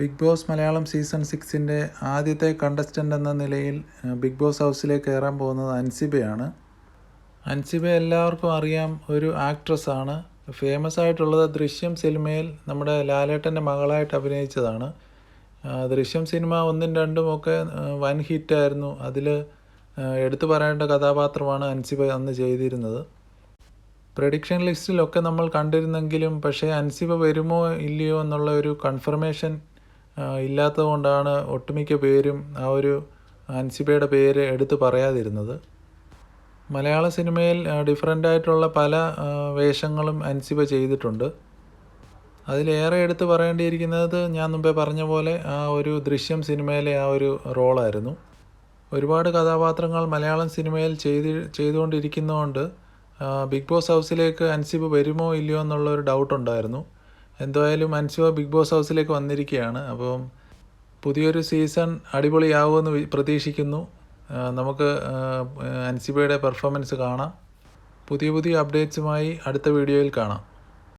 Big boss Malayalam season 6ൻ്റെ ആദ്യത്തെ contestant എന്ന നിലയിൽ ബിഗ് ബോസ് ഹൗസിലേക്ക് കയറാൻ പോകുന്നത് അൻസിബയാണ്. അൻസിബ എല്ലാവർക്കും അറിയാം, ഒരു ആക്ട്രസ്സാണ്. ഫേമസ് ആയിട്ടുള്ളത് ദൃശ്യം സിനിമയിൽ നമ്മുടെ ലാലേട്ടൻ്റെ മകളായിട്ട് അഭിനയിച്ചതാണ്. ദൃശ്യം സിനിമ 1ഉം 2ഉം ഒക്കെ വൻ ഹിറ്റായിരുന്നു. അതിൽ എടുത്തു പറയേണ്ട കഥാപാത്രമാണ് അൻസിബ അന്ന് ചെയ്തിരുന്നത്. പ്രഡിക്ഷൻ ലിസ്റ്റിലൊക്കെ നമ്മൾ കണ്ടിരുന്നെങ്കിലും പക്ഷേ അൻസിബ വരുമോ ഇല്ലയോ എന്നുള്ള ഒരു കൺഫർമേഷൻ ഇല്ലാത്തത് കൊണ്ടാണ് ഒട്ടുമിക്ക പേരും ആ ഒരു അൻസിബയുടെ പേര് എടുത്ത് പറയാതിരുന്നത്. മലയാള സിനിമയിൽ ഡിഫറൻ്റായിട്ടുള്ള പല വേഷങ്ങളും അൻസിബ ചെയ്തിട്ടുണ്ട്. അതിലേറെ എടുത്ത് പറയേണ്ടിയിരിക്കുന്നത് ഞാൻ മുമ്പേ പറഞ്ഞ പോലെ ആ ഒരു ദൃശ്യം സിനിമയിലെ ആ ഒരു റോളായിരുന്നു. ഒരുപാട് കഥാപാത്രങ്ങൾ മലയാളം സിനിമയിൽ ചെയ്തുകൊണ്ടിരിക്കുന്നതുകൊണ്ട് ബിഗ് ബോസ് ഹൗസിലേക്ക് അൻസിബ വരുമോ ഇല്ലയോ എന്നുള്ളൊരു ഡൗട്ടുണ്ടായിരുന്നു. എന്തായാലും അൻസിബ ബിഗ് ബോസ് ഹൗസിലേക്ക് വന്നിരിക്കുകയാണ്. അപ്പം പുതിയൊരു സീസൺ അടിപൊളിയാവുമെന്ന് പ്രതീക്ഷിക്കുന്നു. നമുക്ക് അൻസിബയുടെ പെർഫോമൻസ് കാണാം. പുതിയ അപ്ഡേറ്റ്സുമായി അടുത്ത വീഡിയോയിൽ കാണാം.